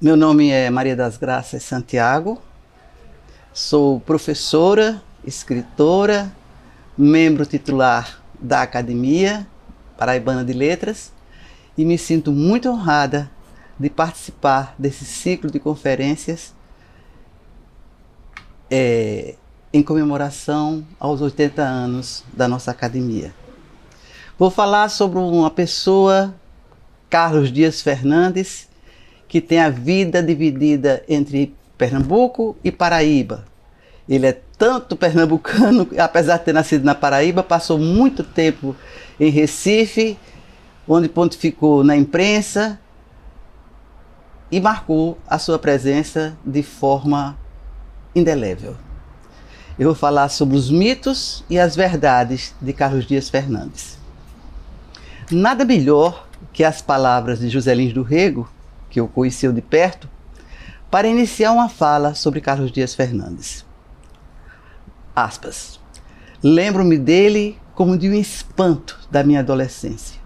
Meu nome é Maria das Graças Santiago, sou professora, escritora, membro titular da Academia Paraibana de Letras e me sinto muito honrada de participar desse ciclo de conferências em comemoração aos 80 anos da nossa Academia. Vou falar sobre uma pessoa, Carlos Dias Fernandes, que tem a vida dividida entre Pernambuco e Paraíba. Ele é tanto pernambucano, apesar de ter nascido na Paraíba, passou muito tempo em Recife, onde pontificou na imprensa e marcou a sua presença de forma indelével. Eu vou falar sobre os mitos e as verdades de Carlos Dias Fernandes. Nada melhor que as palavras de José Lins do Rego, que eu conheci de perto, para iniciar uma fala sobre Carlos Dias Fernandes. Aspas. Lembro-me dele como de um espanto da minha adolescência.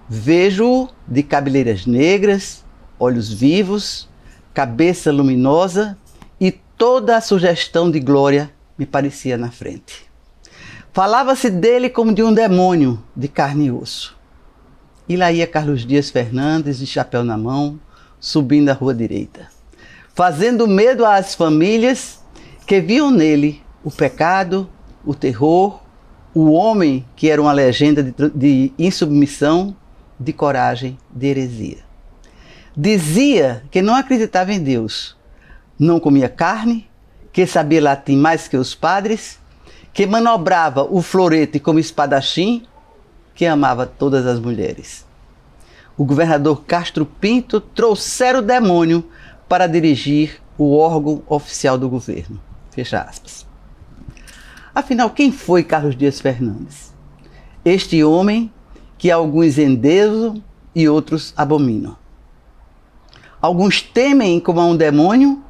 Vejo-o de cabeleiras negras, olhos vivos, cabeça luminosa e toda a sugestão de glória me parecia na frente. Falava-se dele como de um demônio de carne e osso. E lá ia Carlos Dias Fernandes, de chapéu na mão, subindo a rua direita, fazendo medo às famílias que viam nele o pecado, o terror, o homem que era uma legenda de insubmissão, de coragem, de heresia. Dizia que não acreditava em Deus, não comia carne, que sabia latim mais que os padres, que manobrava o florete como espadachim, que amava todas as mulheres. O governador Castro Pinto trouxera o demônio para dirigir o órgão oficial do governo. Fecha aspas. Afinal, quem foi Carlos Dias Fernandes? Este homem que alguns endeusam e outros abominam. Alguns temem como a um demônio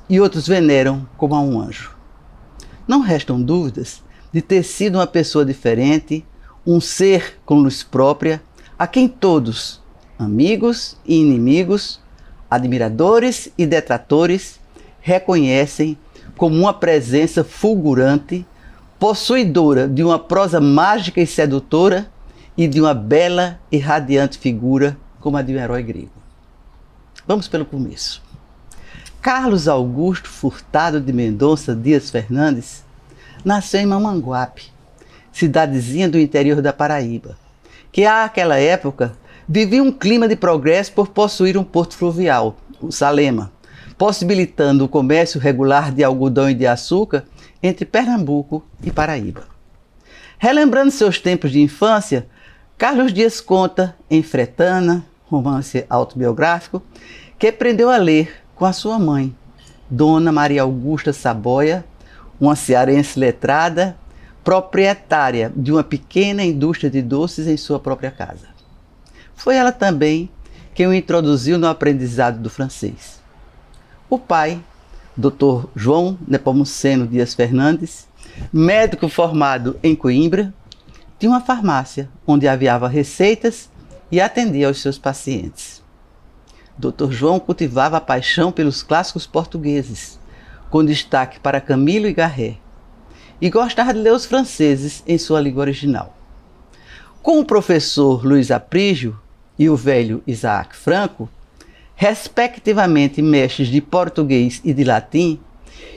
e outros veneram como a um anjo. Não restam dúvidas de ter sido uma pessoa diferente, um ser com luz própria, a quem todos, amigos e inimigos, admiradores e detratores, reconhecem como uma presença fulgurante, possuidora de uma prosa mágica e sedutora e de uma bela e radiante figura como a de um herói grego. Vamos pelo começo. Carlos Augusto Furtado de Mendonça Dias Fernandes nasceu em Mamanguape, cidadezinha do interior da Paraíba, que àquela época vivia um clima de progresso por possuir um porto fluvial, o Salema, possibilitando o comércio regular de algodão e de açúcar entre Pernambuco e Paraíba. Relembrando seus tempos de infância, Carlos Dias conta em Fretana, romance autobiográfico, que aprendeu a ler com a sua mãe, Dona Maria Augusta Saboia, uma cearense letrada, proprietária de uma pequena indústria de doces em sua própria casa. Foi ela também quem o introduziu no aprendizado do francês. O pai, Dr. João Nepomuceno Dias Fernandes, médico formado em Coimbra, tinha uma farmácia onde aviava receitas e atendia aos seus pacientes. Dr. João cultivava a paixão pelos clássicos portugueses, com destaque para Camilo e Garré, e gostava de ler os franceses em sua língua original. Com o professor Luiz Aprígio e o velho Isaac Franco, respectivamente mestres de português e de latim,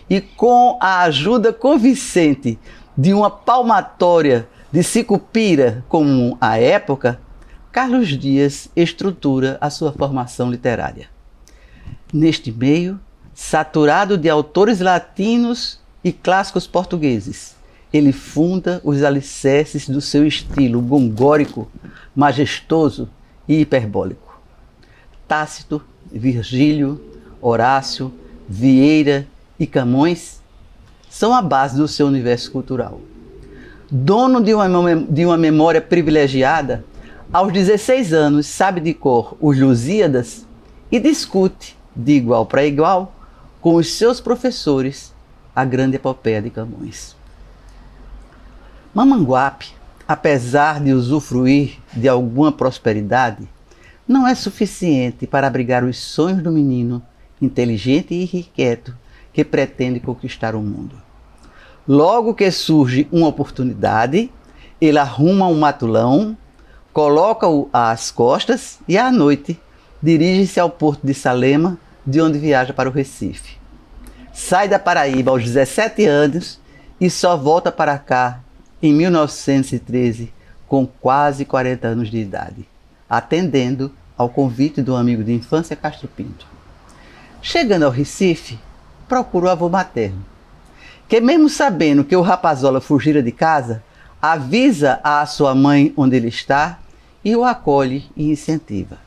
e com a ajuda convincente de uma palmatória de Sicupira comum à época, Carlos Dias estrutura a sua formação literária. Neste meio, saturado de autores latinos e clássicos portugueses, ele funda os alicerces do seu estilo gongórico, majestoso e hiperbólico. Tácito, Virgílio, Horácio, Vieira e Camões são a base do seu universo cultural. Dono de uma memória privilegiada, aos 16 anos sabe de cor os Lusíadas e discute, de igual para igual, com os seus professores, a grande epopeia de Camões. Mamanguape, apesar de usufruir de alguma prosperidade, não é suficiente para abrigar os sonhos do menino inteligente e irrequieto que pretende conquistar o mundo. Logo que surge uma oportunidade, ele arruma um matulão, coloca-o às costas e à noite dirige-se ao porto de Salema, de onde viaja para o Recife. Sai da Paraíba aos 17 anos e só volta para cá em 1913 com quase 40 anos de idade, atendendo ao convite do amigo de infância Castro Pinto. Chegando ao Recife, procura o avô materno, que mesmo sabendo que o rapazola fugira de casa, avisa à sua mãe onde ele está e o acolhe e incentiva.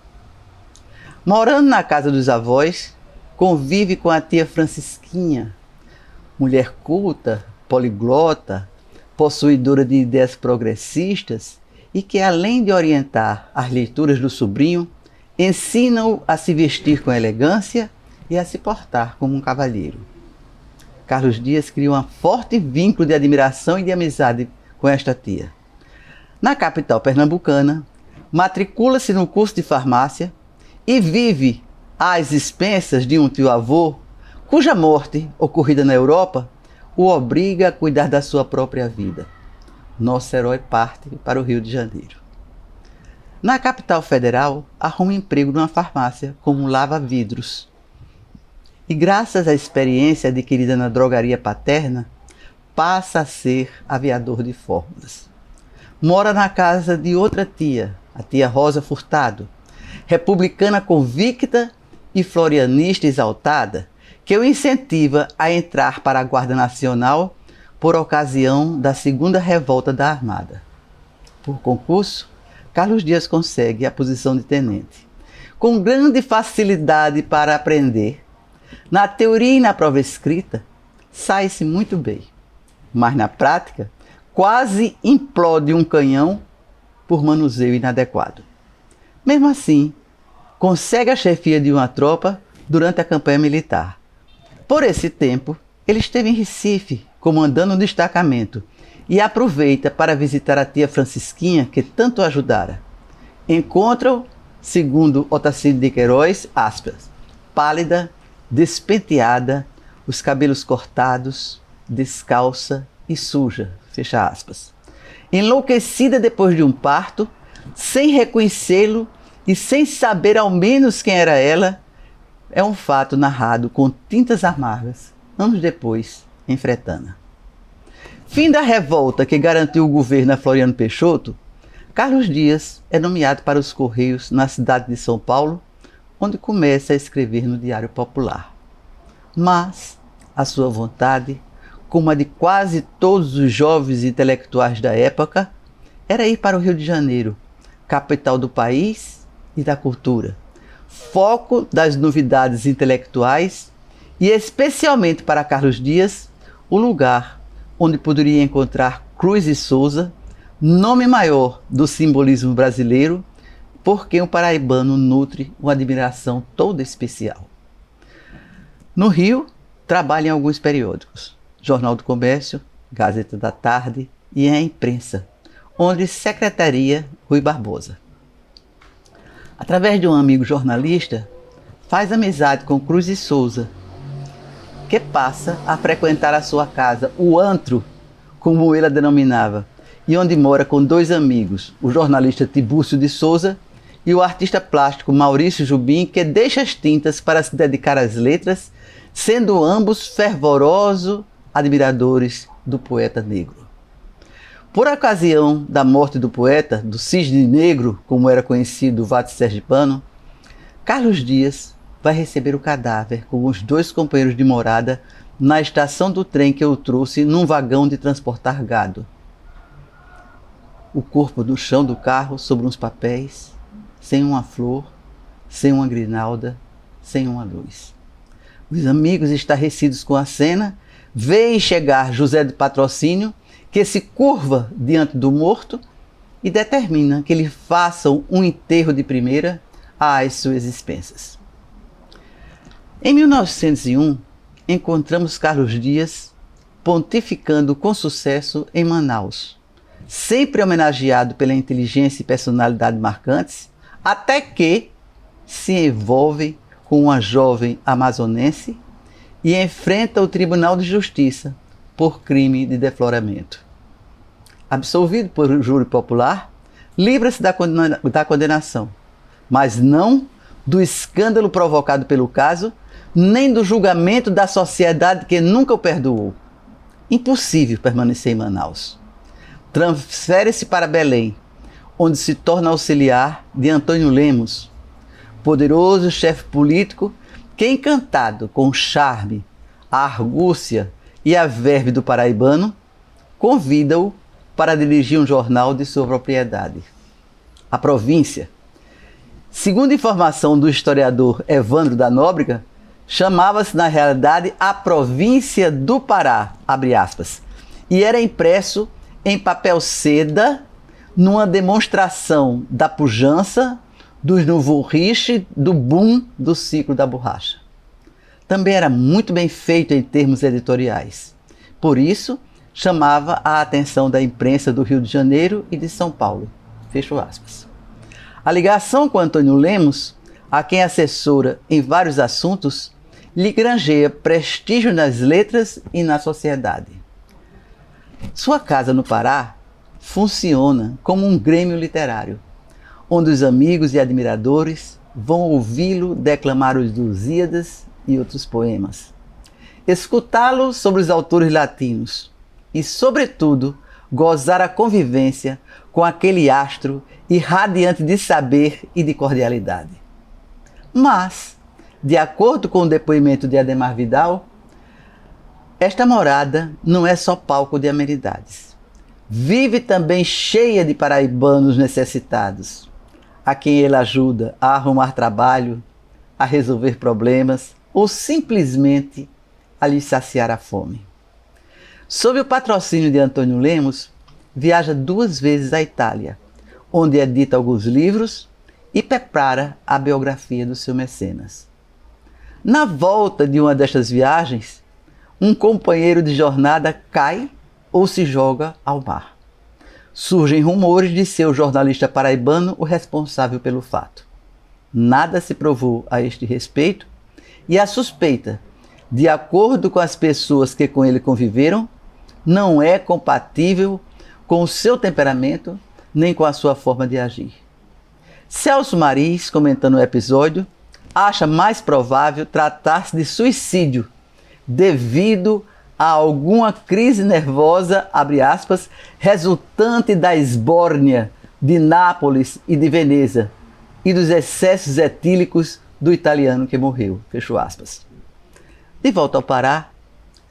Morando na casa dos avós, convive com a tia Francisquinha, mulher culta, poliglota, possuidora de ideias progressistas e que, além de orientar as leituras do sobrinho, ensina-o a se vestir com elegância e a se portar como um cavalheiro. Carlos Dias cria um forte vínculo de admiração e de amizade com esta tia. Na capital pernambucana, matricula-se no curso de farmácia e vive às expensas de um tio-avô, cuja morte, ocorrida na Europa, o obriga a cuidar da sua própria vida. Nosso herói parte para o Rio de Janeiro. Na capital federal, arruma emprego numa farmácia como lava-vidros. E graças à experiência adquirida na drogaria paterna, passa a ser aviador de fórmulas. Mora na casa de outra tia, a tia Rosa Furtado, republicana convicta e florianista exaltada, que o incentiva a entrar para a Guarda Nacional por ocasião da segunda revolta da Armada. Por concurso, Carlos Dias consegue a posição de tenente, com grande facilidade para aprender. Na teoria e na prova escrita, sai-se muito bem, mas na prática, quase implode um canhão por manuseio inadequado. Mesmo assim, consegue a chefia de uma tropa durante a campanha militar. Por esse tempo, ele esteve em Recife, comandando um destacamento, e aproveita para visitar a tia Francisquinha, que tanto ajudara. Encontra-o, segundo Otacílio de Queiroz, aspas, pálida, despenteada, os cabelos cortados, descalça e suja, fecha aspas. Enlouquecida depois de um parto, sem reconhecê-lo e sem saber ao menos quem era ela, é um fato narrado com tintas amargas, anos depois, em Fretana. Fim da revolta que garantiu o governo a Floriano Peixoto, Carlos Dias é nomeado para os Correios na cidade de São Paulo, onde começa a escrever no Diário Popular. Mas a sua vontade, como a de quase todos os jovens intelectuais da época, era ir para o Rio de Janeiro, capital do país e da cultura, foco das novidades intelectuais e, especialmente para Carlos Dias, o lugar onde poderia encontrar Cruz e Souza, nome maior do simbolismo brasileiro, por quem o paraibano nutre uma admiração toda especial. No Rio, trabalha em alguns periódicos, Jornal do Comércio, Gazeta da Tarde e a Imprensa, onde secretaria Rui Barbosa. Através de um amigo jornalista, faz amizade com Cruz e Souza, que passa a frequentar a sua casa, o antro, como ele a denominava, e onde mora com dois amigos, o jornalista Tibúrcio de Souza e o artista plástico Maurício Jubim, que deixa as tintas para se dedicar às letras, sendo ambos fervorosos admiradores do poeta negro. Por ocasião da morte do poeta, do Cisne Negro, como era conhecido o vate sergipano, Carlos Dias vai receber o cadáver com os dois companheiros de morada na estação do trem que o trouxe num vagão de transportar gado. O corpo no chão do carro sobre uns papéis, sem uma flor, sem uma grinalda, sem uma luz. Os amigos, estarrecidos com a cena, veem chegar José do Patrocínio, que se curva diante do morto e determina que lhe façam um enterro de primeira às suas expensas. Em 1901, encontramos Carlos Dias pontificando com sucesso em Manaus, sempre homenageado pela inteligência e personalidade marcantes, até que, se envolve com uma jovem amazonense e enfrenta o Tribunal de Justiça por crime de defloramento. Absolvido por júri popular, livra-se da condenação, mas não do escândalo provocado pelo caso, nem do julgamento da sociedade que nunca o perdoou. Impossível permanecer em Manaus. Transfere-se para Belém, onde se torna auxiliar de Antônio Lemos, poderoso chefe político que, encantado com o charme, a argúcia e a verve do paraibano, convida-o para dirigir um jornal de sua propriedade. A província, segundo informação do historiador Evandro da Nóbrega, chamava-se na realidade a Província do Pará, abre aspas, e era impresso em papel seda numa demonstração da pujança, dos nouveau-riche, do boom do ciclo da borracha. Também era muito bem feito em termos editoriais. Por isso, chamava a atenção da imprensa do Rio de Janeiro e de São Paulo. Fecho aspas. A ligação com Antônio Lemos, a quem assessora em vários assuntos, lhe granjeia prestígio nas letras e na sociedade. Sua casa no Pará funciona como um grêmio literário, onde os amigos e admiradores vão ouvi-lo declamar os Lusíadas e outros poemas, escutá-lo sobre os autores latinos e, sobretudo, gozar a convivência com aquele astro irradiante de saber e de cordialidade. Mas, de acordo com o depoimento de Ademar Vidal, esta morada não é só palco de amenidades. Vive também cheia de paraibanos necessitados, a quem ele ajuda a arrumar trabalho, a resolver problemas ou simplesmente a lhes saciar a fome. Sob o patrocínio de Antônio Lemos, viaja 2 vezes à Itália, onde edita alguns livros e prepara a biografia do seu mecenas. Na volta de uma destas viagens, um companheiro de jornada cai ou se joga ao mar. Surgem rumores de ser o jornalista paraibano o responsável pelo fato. Nada se provou a este respeito e a suspeita, de acordo com as pessoas que com ele conviveram, não é compatível com o seu temperamento nem com a sua forma de agir. Celso Maris, comentando o episódio, acha mais provável tratar-se de suicídio devido a alguma crise nervosa, abre aspas, resultante da esbórnia de Nápoles e de Veneza e dos excessos etílicos do italiano que morreu, fecho aspas. De volta ao Pará,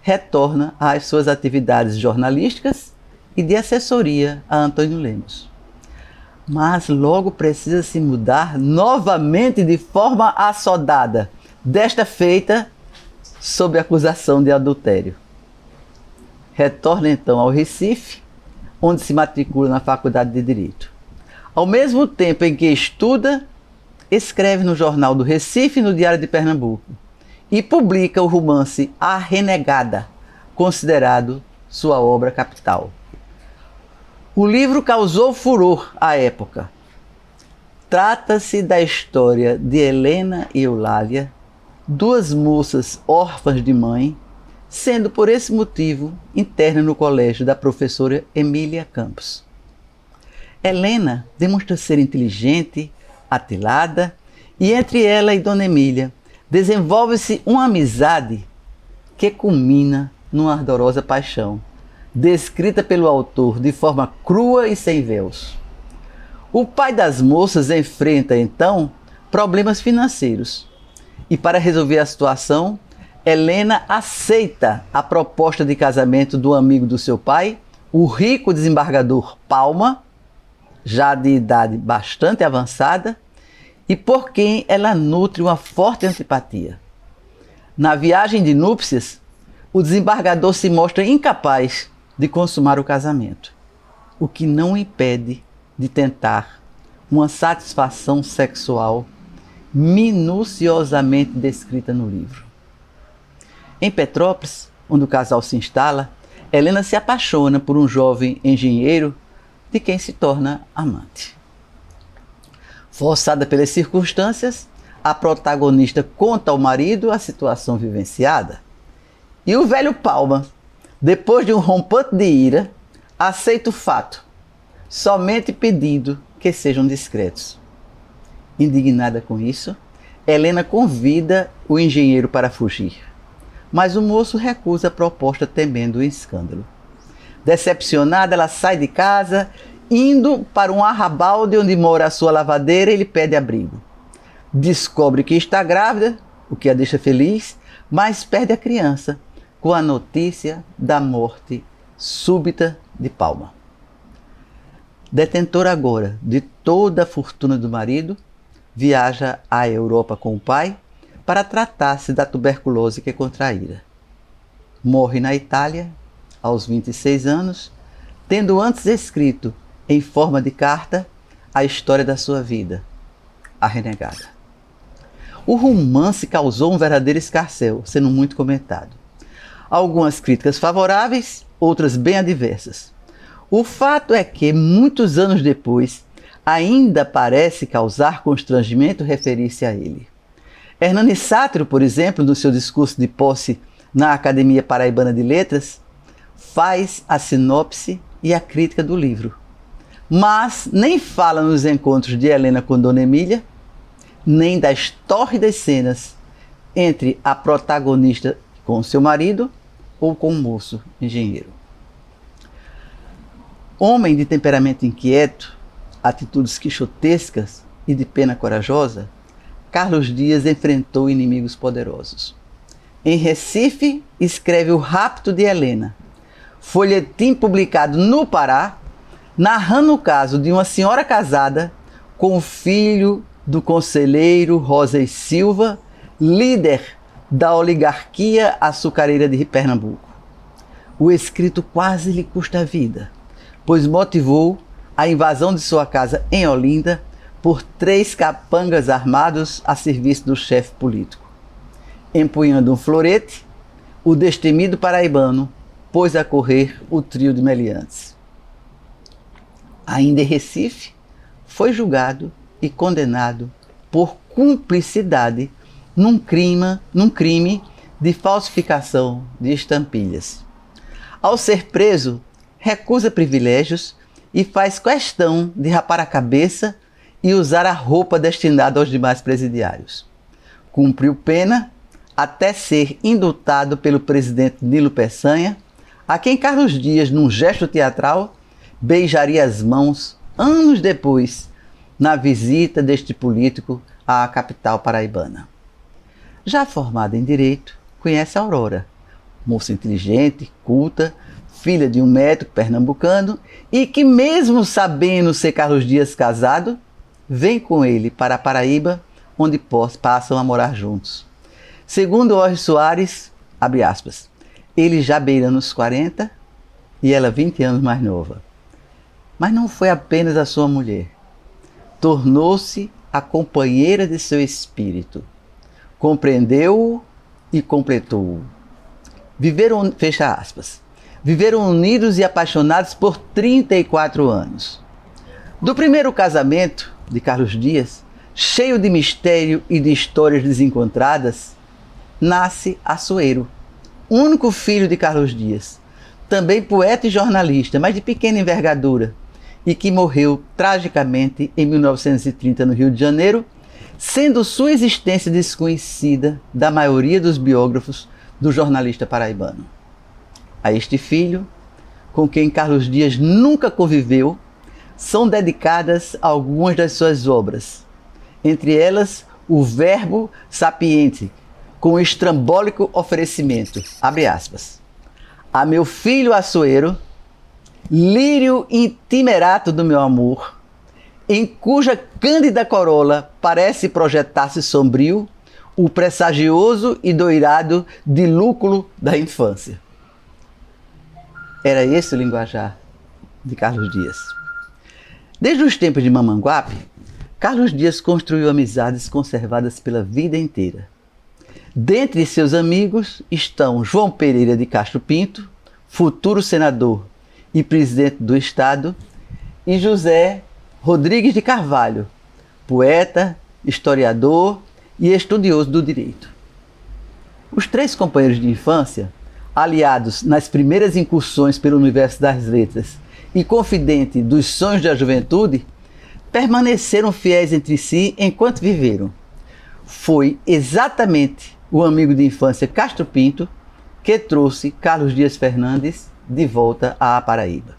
retorna às suas atividades jornalísticas e de assessoria a Antônio Lemos. Mas logo precisa se mudar novamente de forma assodada, desta feita sob acusação de adultério. Retorna então ao Recife, onde se matricula na Faculdade de Direito. Ao mesmo tempo em que estuda, escreve no Jornal do Recife e no Diário de Pernambuco e publica o romance A Renegada, considerado sua obra capital. O livro causou furor à época. Trata-se da história de Helena e Eulália, 2 moças órfãs de mãe, sendo por esse motivo interna no colégio da professora Emília Campos. Helena demonstra ser inteligente, atilada, e entre ela e Dona Emília desenvolve-se uma amizade que culmina numa ardorosa paixão, descrita pelo autor de forma crua e sem véus. O pai das moças enfrenta, então, problemas financeiros. E para resolver a situação, Helena aceita a proposta de casamento do amigo do seu pai, o rico desembargador Palma, já de idade bastante avançada, e por quem ela nutre uma forte antipatia. Na viagem de núpcias, o desembargador se mostra incapaz de consumar o casamento, o que não o impede de tentar uma satisfação sexual minuciosamente descrita no livro. Em Petrópolis, onde o casal se instala, Helena se apaixona por um jovem engenheiro de quem se torna amante. Forçada pelas circunstâncias, a protagonista conta ao marido a situação vivenciada. E o velho Palma, depois de um rompante de ira, aceita o fato, somente pedindo que sejam discretos. Indignada com isso, Helena convida o engenheiro para fugir, mas o moço recusa a proposta temendo o escândalo. Decepcionada, ela sai de casa, indo para um arrabalde onde mora a sua lavadeira e lhe pede abrigo. Descobre que está grávida, o que a deixa feliz, mas perde a criança com a notícia da morte súbita de Palma. Detentora agora de toda a fortuna do marido, viaja à Europa com o pai para tratar-se da tuberculose que contraíra. Morre na Itália aos 26 anos, tendo antes escrito, em forma de carta, a história da sua vida, A Renegada. O romance causou um verdadeiro escarcéu, sendo muito comentado. Algumas críticas favoráveis, outras bem adversas. O fato é que, muitos anos depois, ainda parece causar constrangimento referir-se a ele. Hernani Sátiro, por exemplo, no seu discurso de posse na Academia Paraibana de Letras, faz a sinopse e a crítica do livro. Mas nem fala nos encontros de Helena com Dona Emília, nem das tórridas cenas entre a protagonista com seu marido ou com o moço engenheiro. Homem de temperamento inquieto, atitudes quixotescas e de pena corajosa, Carlos Dias enfrentou inimigos poderosos. Em Recife, escreve O Rapto de Helena, folhetim publicado no Pará, narrando o caso de uma senhora casada com o filho do conselheiro Rosas Silva, líder da oligarquia açucareira de Pernambuco. O escrito quase lhe custa a vida, pois motivou a invasão de sua casa em Olinda por 3 capangas armados a serviço do chefe político. Empunhando um florete, o destemido paraibano pôs a correr o trio de meliantes. Ainda em Recife, foi julgado e condenado por cumplicidade num crime de falsificação de estampilhas. Ao ser preso, recusa privilégios e faz questão de rapar a cabeça e usar a roupa destinada aos demais presidiários. Cumpriu pena até ser indultado pelo presidente Nilo Peçanha, a quem Carlos Dias, num gesto teatral, beijaria as mãos anos depois, na visita deste político à capital paraibana. Já formada em Direito, conhece Aurora, moça inteligente, culta, filha de um médico pernambucano e que, mesmo sabendo ser Carlos Dias casado, vem com ele para a Paraíba, onde passam a morar juntos. Segundo Jorge Soares, abre aspas, ele já beirando os 40 e ela 20 anos mais nova. Mas não foi apenas a sua mulher. Tornou-se a companheira de seu espírito. Compreendeu-o e completou-o. Fecha aspas. Viveram unidos e apaixonados por 34 anos. Do primeiro casamento de Carlos Dias, cheio de mistério e de histórias desencontradas, nasce Açoeiro, único filho de Carlos Dias, também poeta e jornalista, mas de pequena envergadura, e que morreu tragicamente em 1930 no Rio de Janeiro, sendo sua existência desconhecida da maioria dos biógrafos do jornalista paraibano. A este filho, com quem Carlos Dias nunca conviveu, são dedicadas algumas das suas obras, entre elas o Verbo Sapiente, com o estrambólico oferecimento, abre aspas, a meu filho Açoeiro, lírio itimerato do meu amor, em cuja cândida corola parece projetar-se sombrio o pressagioso e doirado dilúculo da infância. Era esse o linguajar de Carlos Dias. Desde os tempos de Mamanguape, Carlos Dias construiu amizades conservadas pela vida inteira. Dentre seus amigos estão João Pereira de Castro Pinto, futuro senador e presidente do Estado, e José Rodrigues de Carvalho, poeta, historiador e estudioso do direito. Os três companheiros de infância, aliados nas primeiras incursões pelo universo das letras e confidente dos sonhos da juventude, permaneceram fiéis entre si enquanto viveram. Foi exatamente o amigo de infância Castro Pinto que trouxe Carlos Dias Fernandes de volta à Paraíba.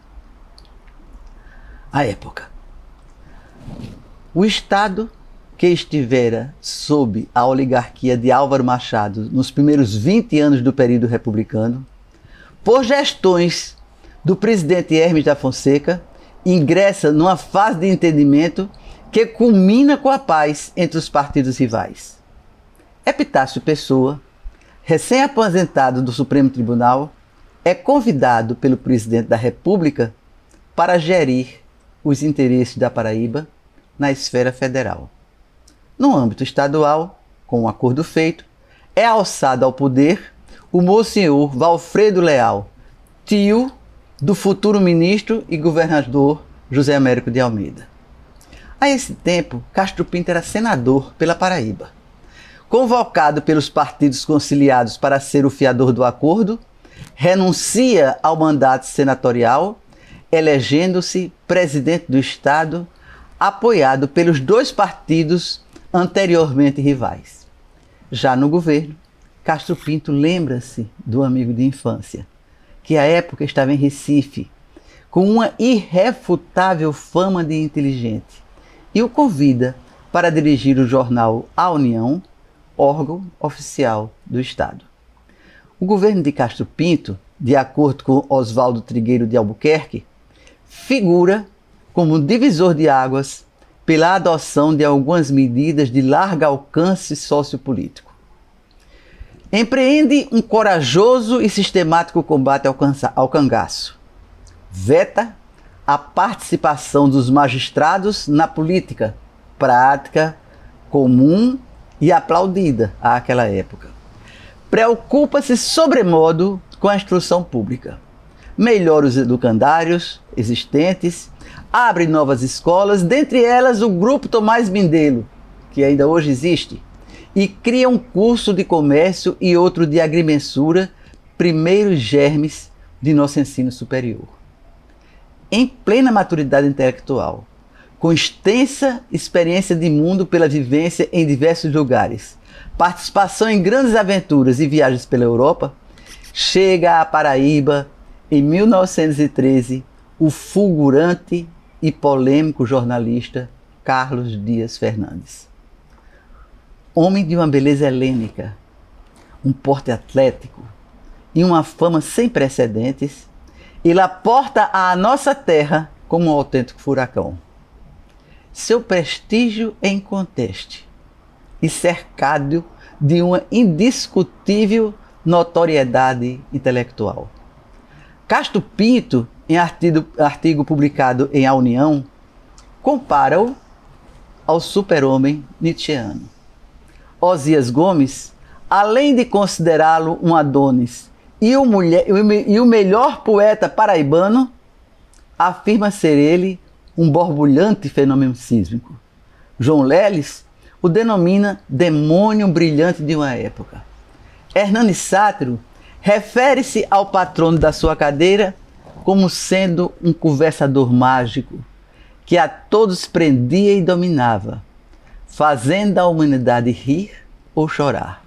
A época. O Estado que estivera sob a oligarquia de Álvaro Machado nos primeiros 20 anos do período republicano, por gestões do presidente Hermes da Fonseca, ingressa numa fase de entendimento que culmina com a paz entre os partidos rivais. Epitácio Pessoa, recém-aposentado do Supremo Tribunal, é convidado pelo presidente da República para gerir os interesses da Paraíba na esfera federal. No âmbito estadual, com um acordo feito, é alçado ao poder o Monsenhor Valfredo Leal, tio do futuro ministro e governador José Américo de Almeida. A esse tempo, Castro Pinto era senador pela Paraíba. Convocado pelos partidos conciliados para ser o fiador do acordo, renuncia ao mandato senatorial, elegendo-se presidente do Estado, apoiado pelos dois partidos anteriormente rivais. Já no governo, Castro Pinto lembra-se do amigo de infância, que à época estava em Recife, com uma irrefutável fama de inteligente, e o convida para dirigir o jornal A União, órgão oficial do Estado. O governo de Castro Pinto, de acordo com Oswaldo Trigueiro de Albuquerque, figura como divisor de águas pela adoção de algumas medidas de largo alcance sociopolítico. Empreende um corajoso e sistemático combate ao cangaço. Veta a participação dos magistrados na política, prática comum e aplaudida àquela época. Preocupa-se sobremodo com a instrução pública. Melhora os educandários existentes, abre novas escolas, dentre elas o Grupo Tomás Mindelo, que ainda hoje existe, e cria um curso de comércio e outro de agrimensura, primeiros germes de nosso ensino superior. Em plena maturidade intelectual, com extensa experiência de mundo pela vivência em diversos lugares, participação em grandes aventuras e viagens pela Europa, chega à Paraíba em 1913 o fulgurante e polêmico jornalista Carlos Dias Fernandes. Homem de uma beleza helênica, um porte atlético e uma fama sem precedentes, ele aporta à nossa terra como um autêntico furacão. Seu prestígio é inconteste e cercado de uma indiscutível notoriedade intelectual. Castro Pinto, em artigo publicado em A União, compara-o ao super-homem nietzscheano. Osias Gomes, além de considerá-lo um Adonis e o melhor poeta paraibano, afirma ser ele um borbulhante fenômeno sísmico. João Leles o denomina demônio brilhante de uma época. Hernani Sátiro refere-se ao patrono da sua cadeira como sendo um conversador mágico que a todos prendia e dominava, fazendo a humanidade rir ou chorar.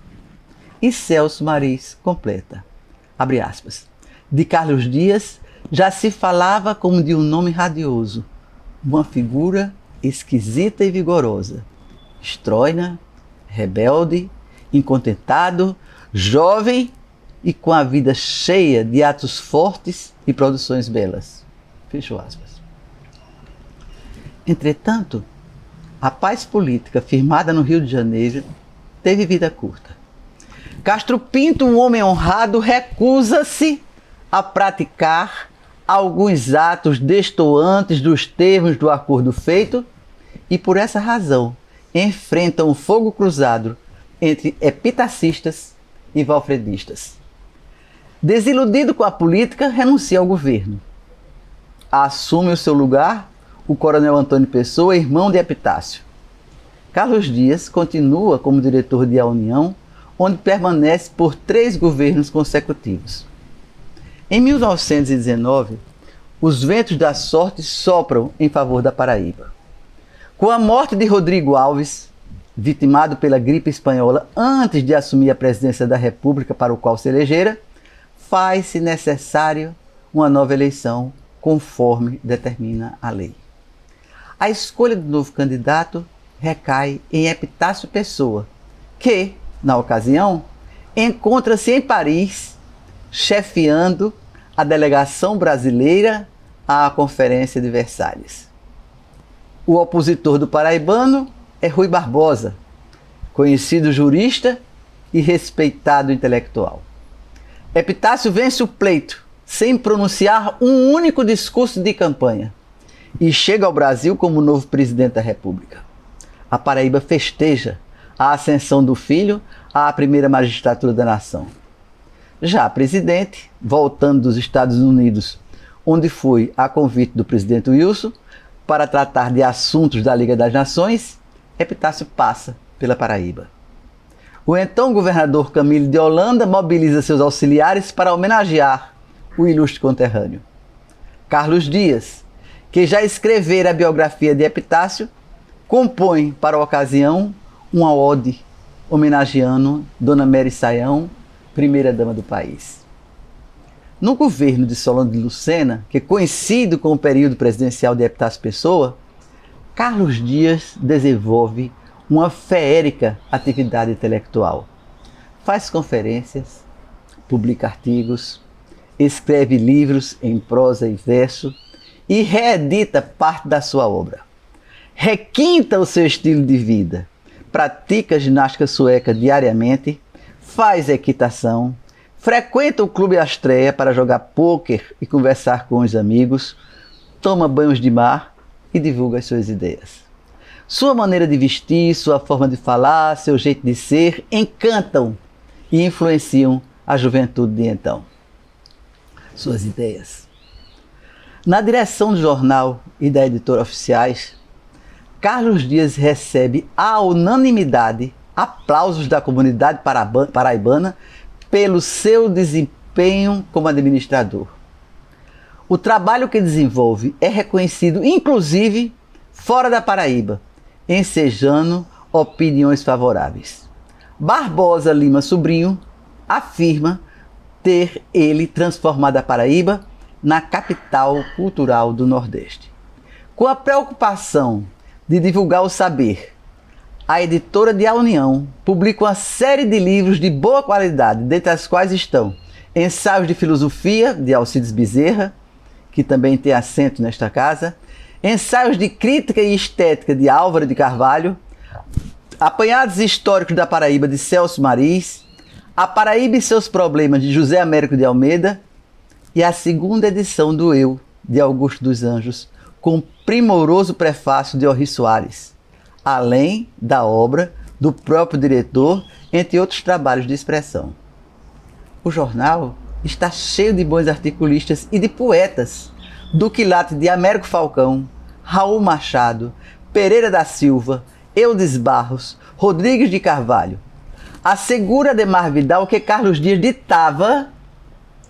E Celso Maris completa, abre aspas, de Carlos Dias já se falava como de um nome radioso, uma figura esquisita e vigorosa, estróina, rebelde, incontentado, jovem e com a vida cheia de atos fortes e produções belas. Fecho aspas. Entretanto, a paz política firmada no Rio de Janeiro teve vida curta. Castro Pinto, um homem honrado, recusa-se a praticar alguns atos destoantes dos termos do acordo feito e, por essa razão, enfrenta um fogo cruzado entre epitacistas e valfredistas. Desiludido com a política, renuncia ao governo. Assume o seu lugar o coronel Antônio Pessoa, irmão de Epitácio. Carlos Dias continua como diretor de A União, onde permanece por 3 governos consecutivos. Em 1919, os ventos da sorte sopram em favor da Paraíba. Com a morte de Rodrigo Alves, vitimado pela gripe espanhola antes de assumir a presidência da República para o qual se elegera, faz-se necessário uma nova eleição, conforme determina a lei. A escolha do novo candidato recai em Epitácio Pessoa, que, na ocasião, encontra-se em Paris, chefiando a delegação brasileira à Conferência de Versalhes. O opositor do paraibano é Rui Barbosa, conhecido jurista e respeitado intelectual. Epitácio vence o pleito sem pronunciar um único discurso de campanha e chega ao Brasil como novo presidente da República. A Paraíba festeja a ascensão do filho à primeira magistratura da nação. Já presidente, voltando dos Estados Unidos, onde foi a convite do presidente Wilson para tratar de assuntos da Liga das Nações, Epitácio passa pela Paraíba. O então governador Camilo de Holanda mobiliza seus auxiliares para homenagear o ilustre conterrâneo. Carlos Dias, que já escrevera a biografia de Epitácio, compõe para a ocasião uma ode homenageando Dona Mary Saião, primeira-dama do país. No governo de Solano de Lucena, que coincide com o período presidencial de Epitácio Pessoa, Carlos Dias desenvolve uma feérica atividade intelectual. Faz conferências, publica artigos, escreve livros em prosa e verso e reedita parte da sua obra. Requinta o seu estilo de vida, pratica ginástica sueca diariamente, faz equitação, frequenta o Clube Astreia para jogar pôquer e conversar com os amigos, toma banhos de mar e divulga as suas ideias. Sua maneira de vestir, sua forma de falar, seu jeito de ser encantam e influenciam a juventude de então. Suas ideias. Na direção do jornal e da editora oficiais, Carlos Dias recebe à unanimidade aplausos da comunidade paraibana pelo seu desempenho como administrador. O trabalho que desenvolve é reconhecido, inclusive, fora da Paraíba, ensejando opiniões favoráveis. Barbosa Lima Sobrinho afirma ter ele transformado a Paraíba na capital cultural do Nordeste. Com a preocupação de divulgar o saber, a editora de A União publica uma série de livros de boa qualidade, dentre as quais estão Ensaios de Filosofia, de Alcides Bezerra, que também tem assento nesta casa, Ensaios de Crítica e Estética, de Álvaro de Carvalho, Apanhados Históricos da Paraíba, de Celso Maris, A Paraíba e Seus Problemas, de José Américo de Almeida, e a segunda edição do Eu, de Augusto dos Anjos, com primoroso prefácio de Horri Soares, além da obra do próprio diretor, entre outros trabalhos de expressão. O jornal está cheio de bons articulistas e de poetas, do quilate de Américo Falcão, Raul Machado, Pereira da Silva, Eudes Barros, Rodrigues de Carvalho. Assegura Ademar Vidal que Carlos Dias ditava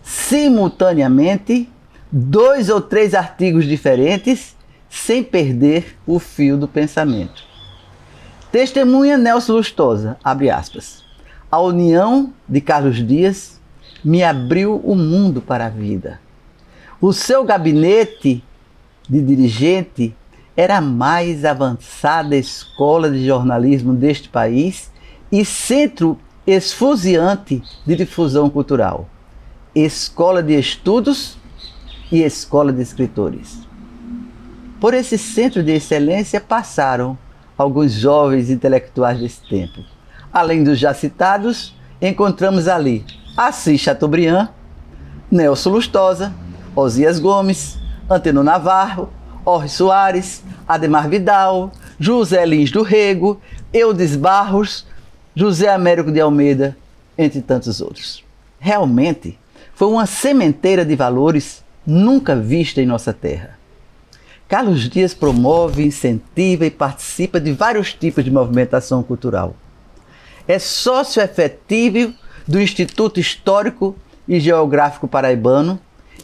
simultaneamente 2 ou 3 artigos diferentes, sem perder o fio do pensamento. Testemunha Nelson Lustosa, abre aspas, a união de Carlos Dias me abriu o mundo para a vida. O seu gabinete de dirigente era a mais avançada escola de jornalismo deste país e centro esfuziante de difusão cultural, escola de estudos e escola de escritores. Por esse centro de excelência passaram alguns jovens intelectuais desse tempo. Além dos já citados, encontramos ali Assis Chateaubriand, Nelson Lustosa, Osias Gomes, Antenor Navarro, Horri Soares, Ademar Vidal, José Lins do Rego, Eudes Barros, José Américo de Almeida, entre tantos outros. Realmente, foi uma sementeira de valores nunca vista em nossa terra. Carlos Dias promove, incentiva e participa de vários tipos de movimentação cultural. É sócio efetivo do Instituto Histórico e Geográfico Paraibano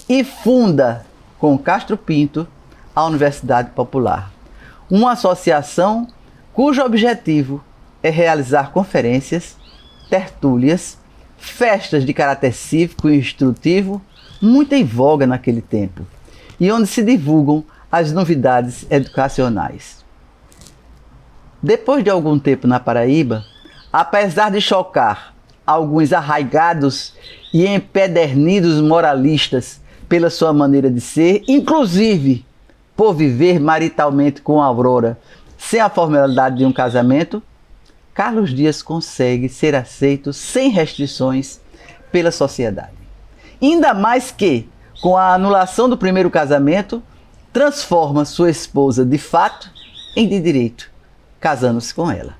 e funda, com Castro Pinto, a Universidade Popular, uma associação cujo objetivo é realizar conferências, tertúlias, festas de caráter cívico e instrutivo, muito em voga naquele tempo, e onde se divulgam as novidades educacionais. Depois de algum tempo na Paraíba, apesar de chocar alguns arraigados e empedernidos moralistas pela sua maneira de ser, inclusive por viver maritalmente com Aurora sem a formalidade de um casamento, Carlos Dias consegue ser aceito sem restrições pela sociedade. Ainda mais que, com a anulação do primeiro casamento, transforma sua esposa de fato em de direito, casando-se com ela.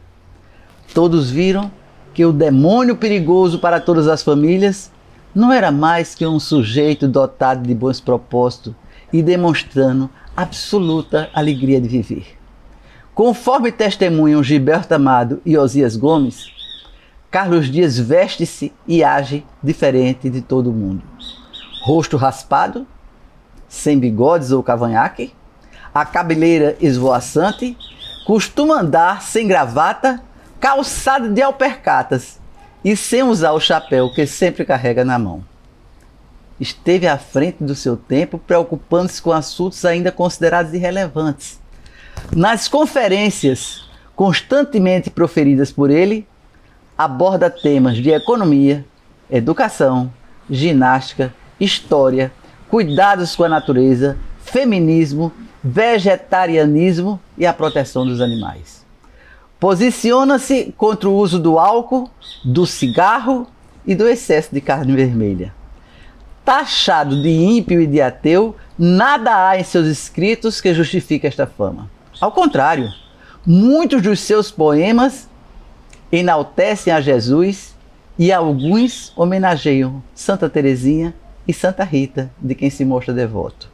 Todos viram que o demônio perigoso para todas as famílias não era mais que um sujeito dotado de bons propósitos e demonstrando absoluta alegria de viver. Conforme testemunham Gilberto Amado e Osias Gomes, Carlos Dias veste-se e age diferente de todo mundo. Rosto raspado, sem bigodes ou cavanhaque, a cabeleira esvoaçante, costuma andar sem gravata, calçado de alpercatas e sem usar o chapéu que sempre carrega na mão. Esteve à frente do seu tempo, preocupando-se com assuntos ainda considerados irrelevantes. Nas conferências constantemente proferidas por ele, aborda temas de economia, educação, ginástica, história, cuidados com a natureza, feminismo, vegetarianismo e a proteção dos animais. Posiciona-se contra o uso do álcool, do cigarro e do excesso de carne vermelha. Taxado de ímpio e de ateu, nada há em seus escritos que justifique esta fama. Ao contrário, muitos dos seus poemas enaltecem a Jesus e alguns homenageiam Santa Teresinha e Santa Rita, de quem se mostra devoto.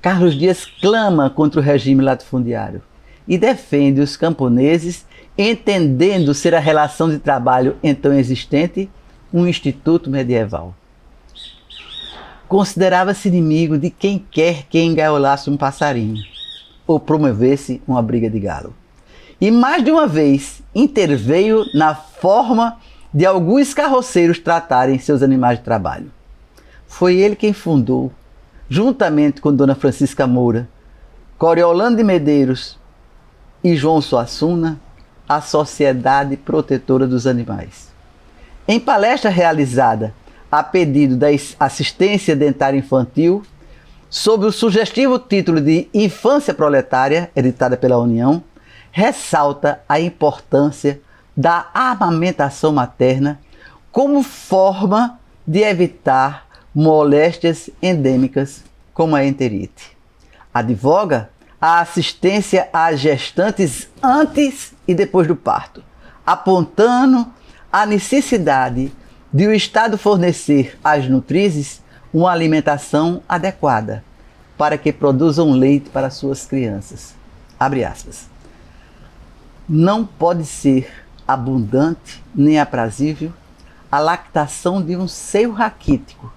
Carlos Dias clama contra o regime latifundiário e defende os camponeses, entendendo ser a relação de trabalho então existente um instituto medieval. Considerava-se inimigo de quem quer que engaiolasse um passarinho ou promovesse uma briga de galo. E mais de uma vez interveio na forma de alguns carroceiros tratarem seus animais de trabalho. Foi ele quem fundou, juntamente com Dona Francisca Moura, Coriolano de Medeiros e João Suassuna, a Sociedade Protetora dos Animais. Em palestra realizada a pedido da Assistência Dentária Infantil, sob o sugestivo título de Infância Proletária, editada pela União, ressalta a importância da amamentação materna como forma de evitar moléstias endêmicas como a enterite. Advoga a assistência às gestantes antes e depois do parto, apontando a necessidade de o Estado fornecer às nutrizes uma alimentação adequada para que produzam leite para suas crianças. Abre aspas. Não pode ser abundante nem aprazível a lactação de um seio raquítico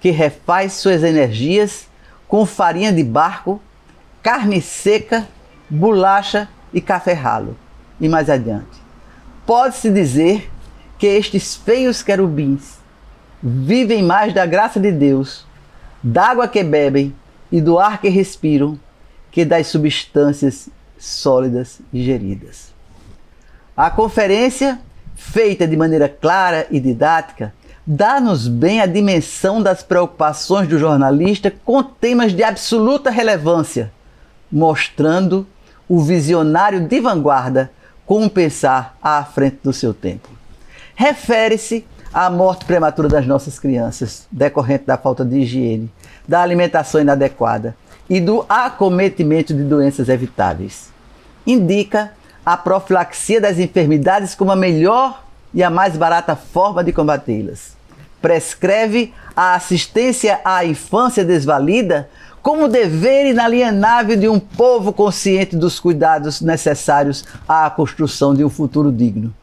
que refaz suas energias com farinha de barco, carne seca, bolacha e café ralo. E mais adiante. Pode-se dizer que estes feios querubins vivem mais da graça de Deus, da água que bebem e do ar que respiram, que das substâncias sólidas ingeridas. A conferência, feita de maneira clara e didática, dá-nos bem a dimensão das preocupações do jornalista com temas de absoluta relevância, mostrando o visionário de vanguarda com um pensar à frente do seu tempo. Refere-se à morte prematura das nossas crianças, decorrente da falta de higiene, da alimentação inadequada e do acometimento de doenças evitáveis. Indica a profilaxia das enfermidades como a melhor e a mais barata forma de combatê-las. Prescreve a assistência à infância desvalida como dever inalienável de um povo consciente dos cuidados necessários à construção de um futuro digno.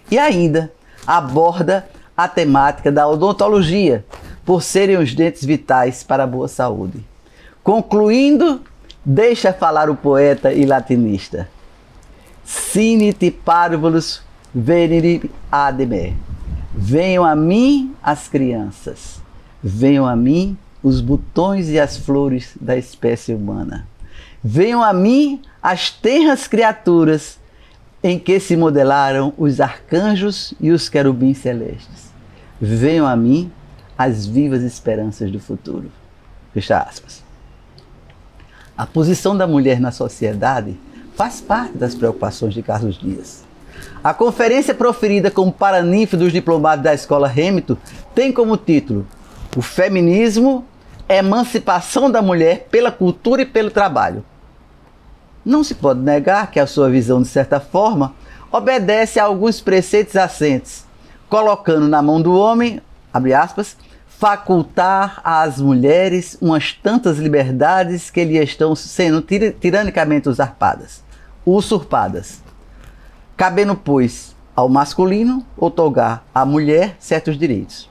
E ainda aborda a temática da odontologia, por serem os dentes vitais para a boa saúde. Concluindo, deixa falar o poeta e latinista. Sinit parvulus venire ad me. Venham a mim as crianças, venham a mim os botões e as flores da espécie humana. Venham a mim as tenras criaturas em que se modelaram os arcanjos e os querubins celestes. Venham a mim as vivas esperanças do futuro. Fecha aspas. A posição da mulher na sociedade faz parte das preocupações de Carlos Dias. A conferência proferida como paraninfo dos diplomados da Escola Hamilton tem como título O Feminismo, Emancipação da Mulher pela Cultura e pelo Trabalho. Não se pode negar que a sua visão, de certa forma, obedece a alguns preceitos assentes, colocando na mão do homem, abre aspas, facultar às mulheres umas tantas liberdades que lhe estão sendo tiranicamente usurpadas, cabendo, pois, ao masculino outorgar à mulher certos direitos.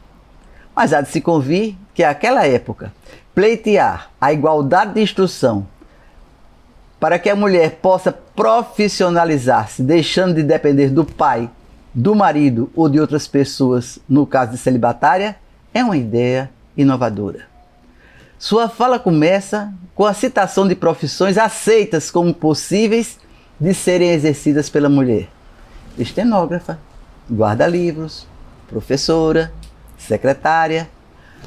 Mas há de se convir que, naquela época, pleitear a igualdade de instrução para que a mulher possa profissionalizar-se, deixando de depender do pai, do marido ou de outras pessoas, no caso de celibatária, é uma ideia inovadora. Sua fala começa com a citação de profissões aceitas como possíveis de serem exercidas pela mulher: estenógrafa, guarda-livros, professora, secretária.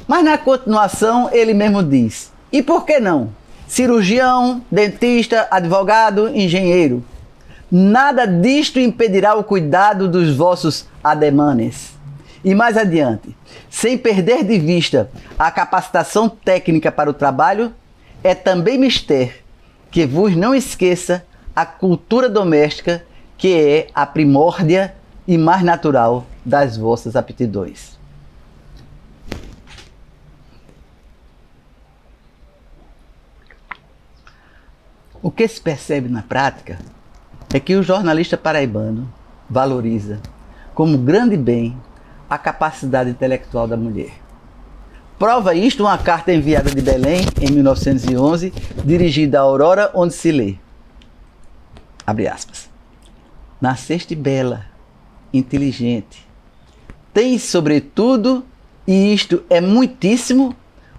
Mas na continuação ele mesmo diz: e por que não? Cirurgião, dentista, advogado, engenheiro. Nada disto impedirá o cuidado dos vossos ademanes. E mais adiante, sem perder de vista a capacitação técnica para o trabalho, é também mister que vos não esqueça a cultura doméstica, que é a primórdia e mais natural das vossas aptidões. O que se percebe na prática é que o jornalista paraibano valoriza como grande bem a capacidade intelectual da mulher. Prova isto uma carta enviada de Belém em 1911, dirigida a Aurora, onde se lê, abre aspas, nasceste bela, inteligente, tens sobretudo, e isto é muitíssimo,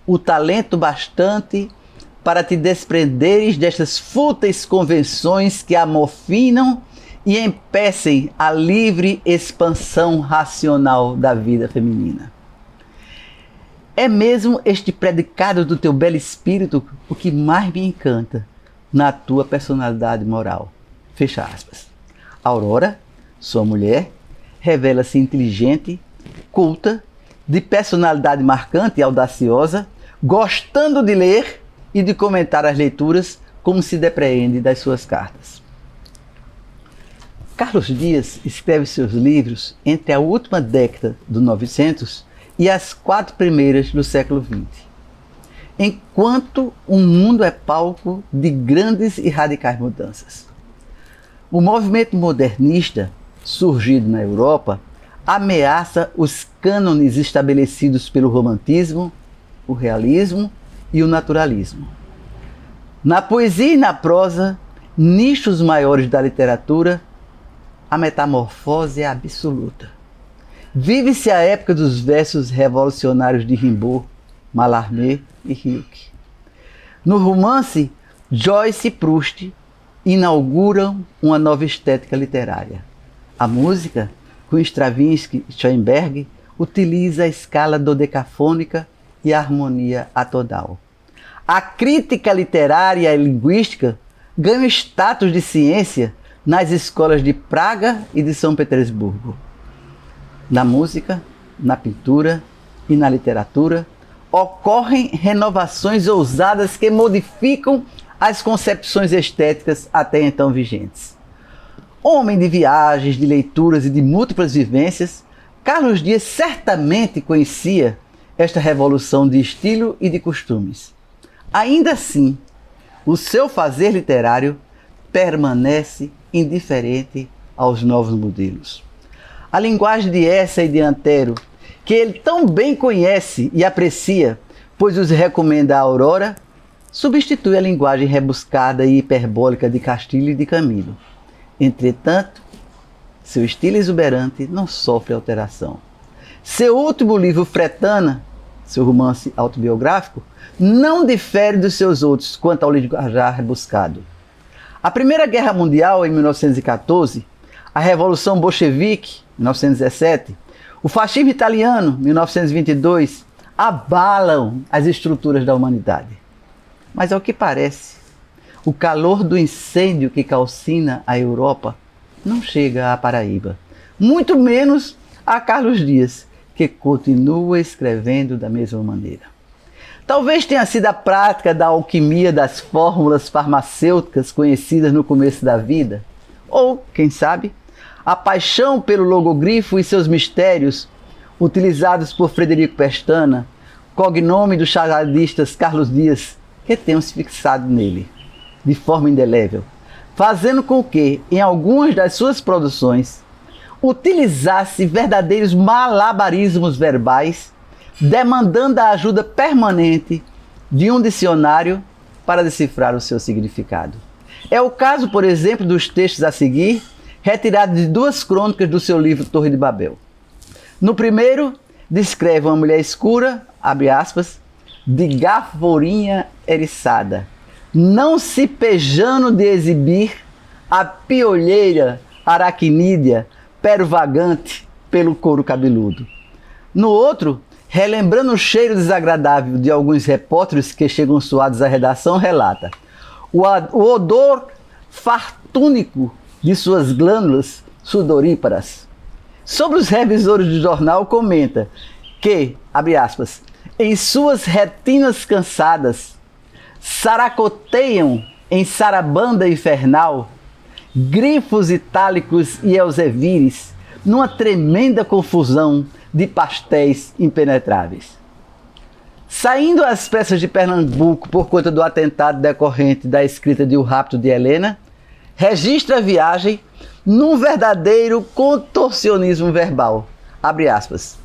o talento bastante para te desprenderes destas fúteis convenções que amofinam e empecem a livre expansão racional da vida feminina. É mesmo este predicado do teu belo espírito o que mais me encanta na tua personalidade moral. Fecha aspas. Aurora, sua mulher, revela-se inteligente, culta, de personalidade marcante e audaciosa, gostando de ler e de comentar as leituras, como se depreende das suas cartas. Carlos Dias escreve seus livros entre a última década do 900 e as 4 primeiras do século XX, enquanto o mundo é palco de grandes e radicais mudanças. O movimento modernista, surgido na Europa, ameaça os cânones estabelecidos pelo romantismo, o realismo e o naturalismo. Na poesia e na prosa, nichos maiores da literatura, a metamorfose é absoluta. Vive-se a época dos versos revolucionários de Rimbaud, Mallarmé e Rilke. No romance, Joyce e Proust inauguram uma nova estética literária. A música, com Stravinsky e Schoenberg, utiliza a escala dodecafônica e a harmonia atonal. A crítica literária e linguística ganha status de ciência nas escolas de Praga e de São Petersburgo. Na música, na pintura e na literatura, ocorrem renovações ousadas que modificam as concepções estéticas até então vigentes. Homem de viagens, de leituras e de múltiplas vivências, Carlos Dias certamente conhecia esta revolução de estilo e de costumes. Ainda assim, o seu fazer literário permanece indiferente aos novos modelos. A linguagem de Essa e de Antero, que ele tão bem conhece e aprecia, pois os recomenda a Aurora, substitui a linguagem rebuscada e hiperbólica de Castilho e de Camilo. Entretanto, seu estilo exuberante não sofre alteração. Seu último livro, Fretana, seu romance autobiográfico, não difere dos seus outros quanto ao linguajar rebuscado. A Primeira Guerra Mundial, em 1914, a Revolução Bolchevique, 1917, o fascismo italiano, 1922, abalam as estruturas da humanidade. Mas, ao que parece, o calor do incêndio que calcina a Europa não chega à Paraíba, muito menos a Carlos Dias, que continua escrevendo da mesma maneira. Talvez tenha sido a prática da alquimia das fórmulas farmacêuticas conhecidas no começo da vida, ou, quem sabe, a paixão pelo logogrifo e seus mistérios, utilizados por Frederico Pestana, cognome dos charadistas Carlos Dias, que tenham se fixado nele, de forma indelével, fazendo com que, em algumas das suas produções, utilizasse verdadeiros malabarismos verbais, demandando a ajuda permanente de um dicionário para decifrar o seu significado. É o caso, por exemplo, dos textos a seguir, retirados de 2 crônicas do seu livro Torre de Babel. No primeiro, descreve uma mulher escura, abre aspas, de gaforinha eriçada, não se pejando de exibir a piolheira aracnídea pervagante pelo couro cabeludo. No outro, relembrando o cheiro desagradável de alguns repórteres que chegam suados à redação, relata: o odor fartúnico de suas glândulas sudoríparas. Sobre os revisores do jornal, comenta que, abre aspas, em suas retinas cansadas, saracoteiam em sarabanda infernal grifos itálicos e elzevires numa tremenda confusão de pastéis impenetráveis. Saindo às pressas de Pernambuco por conta do atentado decorrente da escrita de O Rapto de Helena, registra a viagem num verdadeiro contorcionismo verbal. Abre aspas.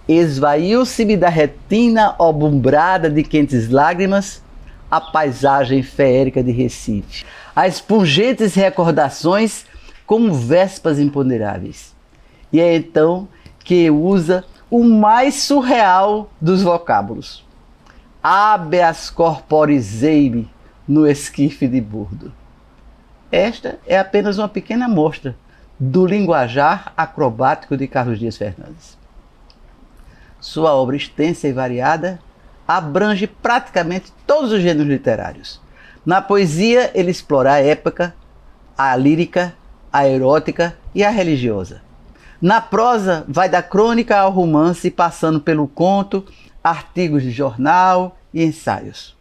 Esvaiu-se-me da retina obumbrada de quentes lágrimas a paisagem feérica de Recife, as pungentes recordações como vespas imponderáveis. E é então que usa o mais surreal dos vocábulos. Habeas corporizei-me no esquife de bordo. Esta é apenas uma pequena amostra do linguajar acrobático de Carlos Dias Fernandes. Sua obra extensa e variada abrange praticamente todos os gêneros literários. Na poesia, ele explora a épica, a lírica, a erótica e a religiosa. Na prosa, vai da crônica ao romance, passando pelo conto, artigos de jornal e ensaios.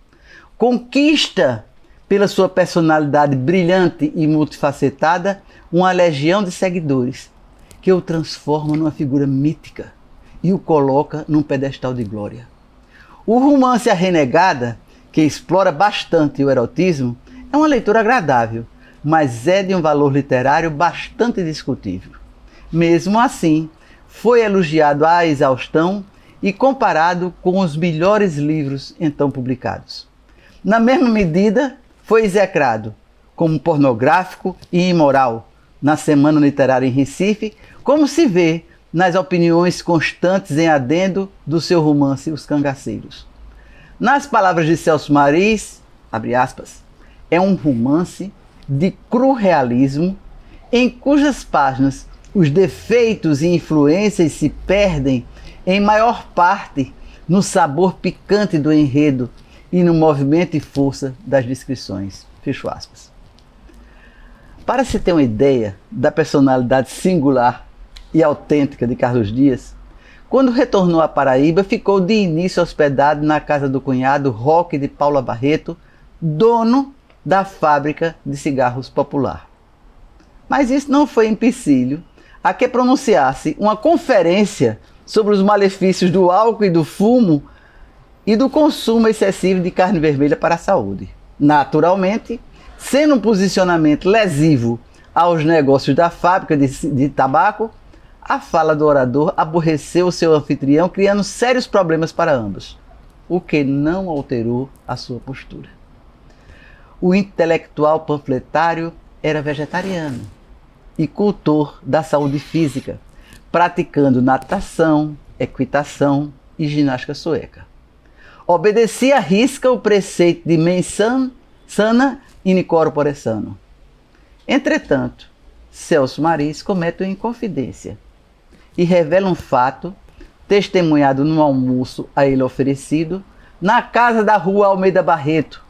Conquista, pela sua personalidade brilhante e multifacetada, uma legião de seguidores, que o transforma numa figura mítica e o coloca num pedestal de glória. O romance A Renegada, que explora bastante o erotismo, é uma leitura agradável, mas é de um valor literário bastante discutível. Mesmo assim, foi elogiado à exaustão e comparado com os melhores livros então publicados. Na mesma medida, foi execrado como pornográfico e imoral na Semana Literária em Recife, como se vê nas opiniões constantes em adendo do seu romance Os Cangaceiros. Nas palavras de Celso Maris, abre aspas, é um romance de cru realismo em cujas páginas os defeitos e influências se perdem em maior parte no sabor picante do enredo e no movimento e força das descrições. Fecho aspas. Para se ter uma ideia da personalidade singular e autêntica de Carlos Dias, quando retornou à Paraíba, ficou de início hospedado na casa do cunhado Roque de Paula Barreto, dono da fábrica de cigarros Popular. Mas isso não foi empecilho a que pronunciasse uma conferência sobre os malefícios do álcool e do fumo e do consumo excessivo de carne vermelha para a saúde. Naturalmente, sendo um posicionamento lesivo aos negócios da fábrica de tabaco, a fala do orador aborreceu o seu anfitrião, criando sérios problemas para ambos, o que não alterou a sua postura. O intelectual panfletário era vegetariano e cultor da saúde física, praticando natação, equitação e ginástica sueca. Obedecia à risca o preceito de mens sana in corpore sano. Entretanto, Celso Maris comete uma inconfidência e revela um fato testemunhado no almoço a ele oferecido na casa da rua Almeida Barreto,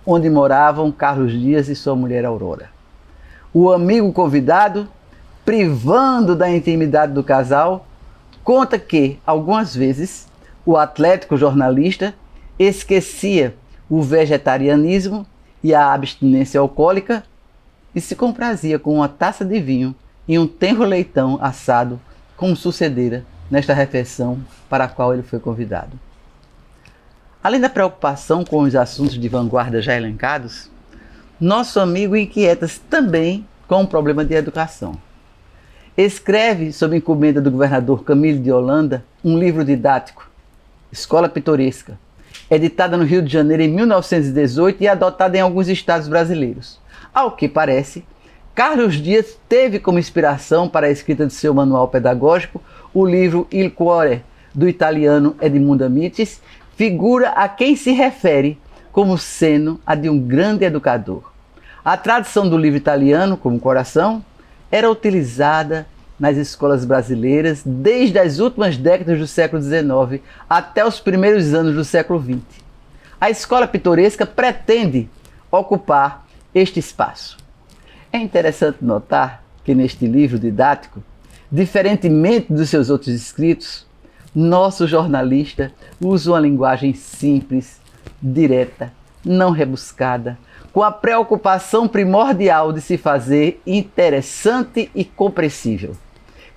onde moravam Carlos Dias e sua mulher Aurora. O amigo convidado, privando da intimidade do casal, conta que, algumas vezes, o atlético jornalista esquecia o vegetarianismo e a abstinência alcoólica e se comprazia com uma taça de vinho e um tenro leitão assado, como sucedera nesta refeição para a qual ele foi convidado. Além da preocupação com os assuntos de vanguarda já elencados, nosso amigo inquieta-se também com o problema de educação. Escreve, sob encomenda do governador Camilo de Holanda, um livro didático, Escola Pitoresca, editada no Rio de Janeiro em 1918 e adotada em alguns estados brasileiros. Ao que parece, Carlos Dias teve como inspiração para a escrita de seu manual pedagógico o livro Il Cuore, do italiano Edmundo Amicis, figura a quem se refere como sendo a de um grande educador. A tradução do livro italiano, como Coração, era utilizada nas escolas brasileiras desde as últimas décadas do século XIX até os primeiros anos do século XX. A Escola Pitoresca pretende ocupar este espaço. É interessante notar que neste livro didático, diferentemente dos seus outros escritos, nosso jornalista usa uma linguagem simples, direta, não rebuscada, com a preocupação primordial de se fazer interessante e compreensível.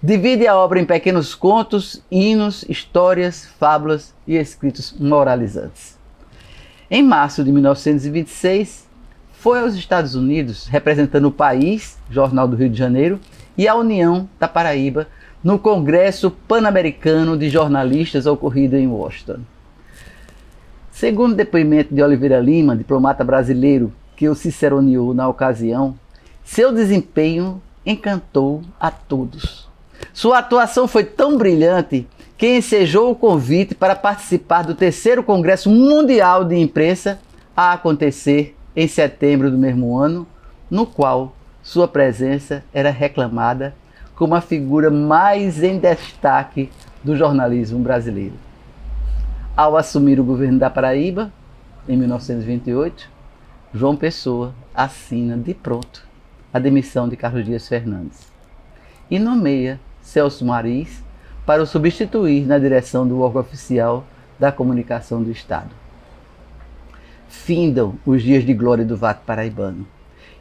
Divide a obra em pequenos contos, hinos, histórias, fábulas e escritos moralizantes. Em março de 1926, foi aos Estados Unidos, representando o País, Jornal do Rio de Janeiro, e a União da Paraíba, no Congresso Pan-Americano de Jornalistas ocorrido em Washington. Segundo o depoimento de Oliveira Lima, diplomata brasileiro que o ciceroneou na ocasião, seu desempenho encantou a todos. Sua atuação foi tão brilhante que ensejou o convite para participar do terceiro Congresso Mundial de Imprensa a acontecer em setembro do mesmo ano, no qual sua presença era reclamada como a figura mais em destaque do jornalismo brasileiro. Ao assumir o governo da Paraíba, em 1928, João Pessoa assina de pronto a demissão de Carlos Dias Fernandes e nomeia Celso Maris para o substituir na direção do órgão oficial da comunicação do Estado. Findam os dias de glória do Vato paraibano,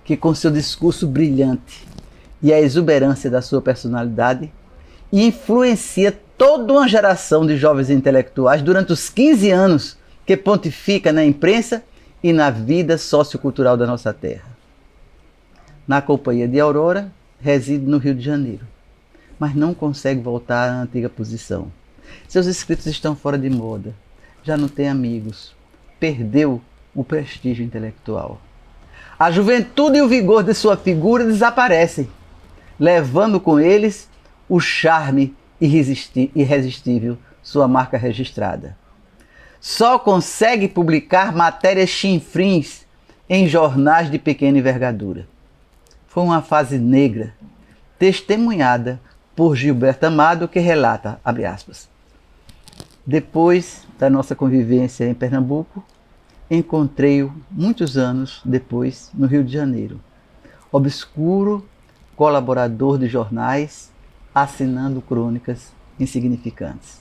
que com seu discurso brilhante e a exuberância da sua personalidade influencia toda uma geração de jovens intelectuais durante os 15 anos que pontifica na imprensa e na vida sociocultural da nossa terra. Na companhia de Aurora, reside no Rio de Janeiro, mas não consegue voltar à antiga posição. Seus escritos estão fora de moda, já não tem amigos, perdeu o prestígio intelectual. A juventude e o vigor de sua figura desaparecem, levando com eles o charme irresistível, sua marca registrada. Só consegue publicar matérias chinfrins em jornais de pequena envergadura. Foi uma fase negra, testemunhada por Gilberto Amado, que relata, abre aspas, depois da nossa convivência em Pernambuco, encontrei-o muitos anos depois no Rio de Janeiro, obscuro colaborador de jornais, assinando crônicas insignificantes.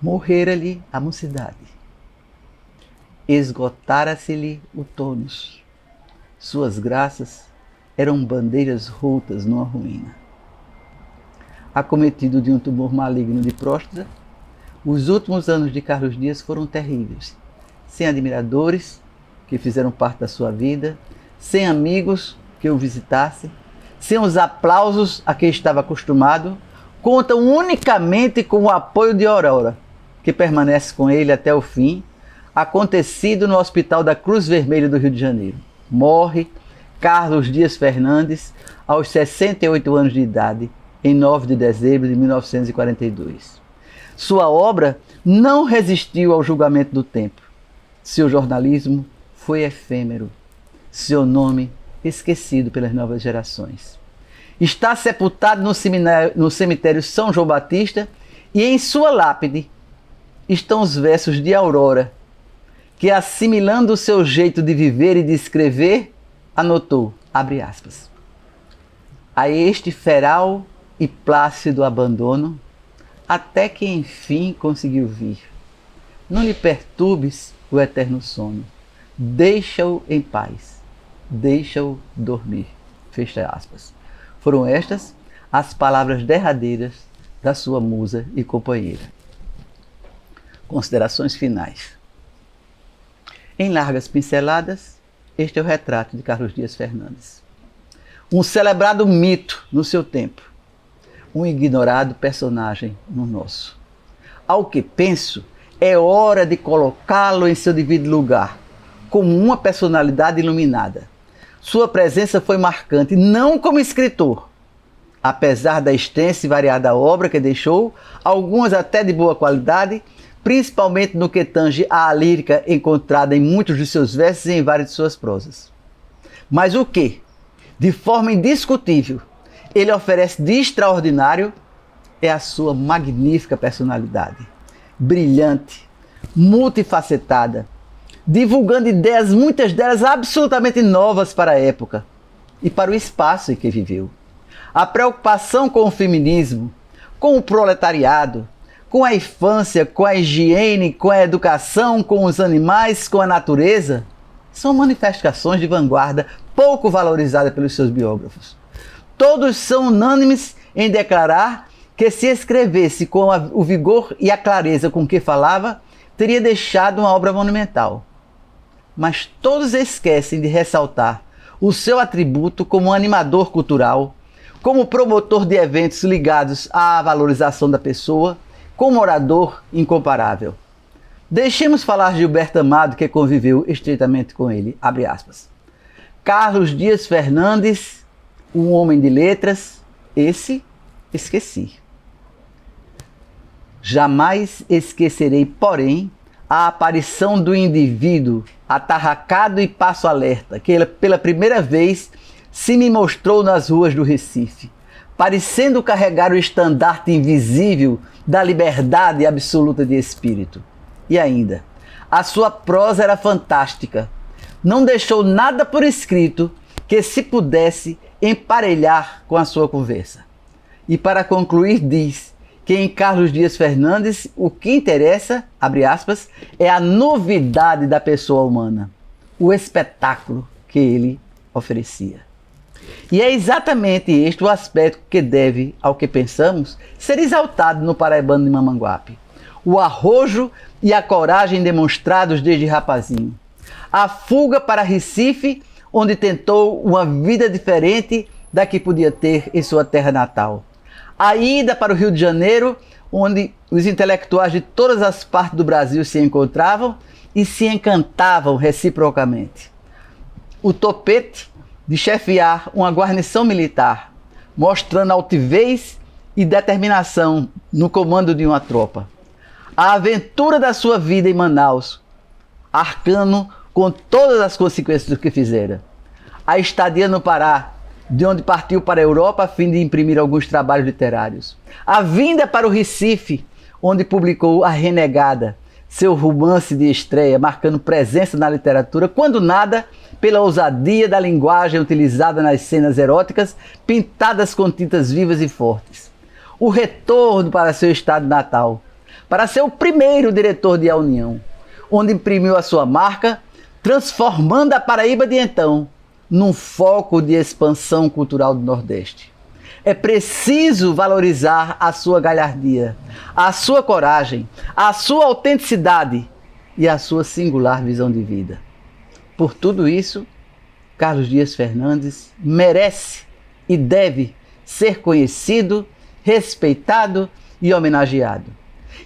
Morrera-lhe a mocidade, esgotara-se-lhe o tônus, suas graças eram bandeiras rotas numa ruína. Acometido de um tumor maligno de próstata, Os últimos anos de Carlos Dias foram terríveis. Sem admiradores que fizeram parte da sua vida, sem amigos que o visitassem, sem os aplausos a que estava acostumado, contam unicamente com o apoio de Aurora, que permanece com ele até o fim, acontecido no Hospital da Cruz Vermelha do Rio de Janeiro. Morre Carlos Dias Fernandes aos 68 anos de idade, em 9 de dezembro de 1942. Sua obra não resistiu ao julgamento do tempo. Seu jornalismo foi efêmero. Seu nome esquecido pelas novas gerações. Está sepultado no cemitério São João Batista e em sua lápide estão os versos de Aurora, que, assimilando o seu jeito de viver e de escrever, anotou, abre aspas, a este feral e plácido abandono, até que enfim conseguiu vir. Não lhe perturbes o eterno sono, deixa-o em paz, deixa-o dormir. Fecha aspas. Foram estas as palavras derradeiras da sua musa e companheira. Considerações finais. Em largas pinceladas, este é o retrato de Carlos Dias Fernandes. Um celebrado mito no seu tempo, um ignorado personagem no nosso. Ao que penso, é hora de colocá-lo em seu devido lugar, como uma personalidade iluminada. Sua presença foi marcante, não como escritor, apesar da extensa e variada obra que deixou, algumas até de boa qualidade, principalmente no que tange à lírica encontrada em muitos de seus versos e em várias de suas prosas. Mas o que, de forma indiscutível, ele oferece de extraordinário é a sua magnífica personalidade, brilhante, multifacetada, divulgando ideias, muitas delas absolutamente novas para a época e para o espaço em que viveu. A preocupação com o feminismo, com o proletariado, com a infância, com a higiene, com a educação, com os animais, com a natureza, são manifestações de vanguarda pouco valorizadas pelos seus biógrafos. Todos são unânimes em declarar que, se escrevesse com o vigor e a clareza com que falava, teria deixado uma obra monumental. Mas todos esquecem de ressaltar o seu atributo como animador cultural, como promotor de eventos ligados à valorização da pessoa, como orador incomparável. Deixemos falar Gilberto Amado, que conviveu estreitamente com ele. Abre aspas. Carlos Dias Fernandes, um homem de letras, esse esqueci. Jamais esquecerei, porém, a aparição do indivíduo atarracado e passo alerta, que pela primeira vez se me mostrou nas ruas do Recife, parecendo carregar o estandarte invisível da liberdade absoluta de espírito. E ainda, a sua prosa era fantástica. Não deixou nada por escrito que se pudesse emparelhar com a sua conversa. E para concluir diz que em Carlos Dias Fernandes o que interessa, abre aspas, é a novidade da pessoa humana, o espetáculo que ele oferecia. E é exatamente este o aspecto que deve, ao que pensamos, ser exaltado no paraibano de Mamanguape. O arrojo e a coragem demonstrados desde rapazinho. A fuga para Recife, onde tentou uma vida diferente da que podia ter em sua terra natal. A ida para o Rio de Janeiro, onde os intelectuais de todas as partes do Brasil se encontravam e se encantavam reciprocamente. O topete de chefiar uma guarnição militar, mostrando altivez e determinação no comando de uma tropa. A aventura da sua vida em Manaus, arcando com todas as consequências do que fizera. A estadia no Pará, de onde partiu para a Europa a fim de imprimir alguns trabalhos literários. A vinda para o Recife, onde publicou A Renegada, seu romance de estreia, marcando presença na literatura, quando nada, pela ousadia da linguagem utilizada nas cenas eróticas, pintadas com tintas vivas e fortes. O retorno para seu estado natal, para ser o primeiro diretor de A União, onde imprimiu a sua marca, transformando a Paraíba de então num foco de expansão cultural do Nordeste. É preciso valorizar a sua galhardia, a sua coragem, a sua autenticidade e a sua singular visão de vida. Por tudo isso, Carlos Dias Fernandes merece e deve ser conhecido, respeitado e homenageado.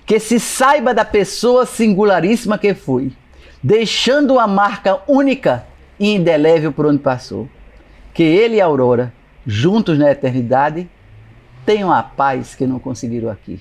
Que se saiba da pessoa singularíssima que foi, deixando uma marca única e indelével por onde passou. Que ele e a Aurora, juntos na eternidade, tenham a paz que não conseguiram aqui.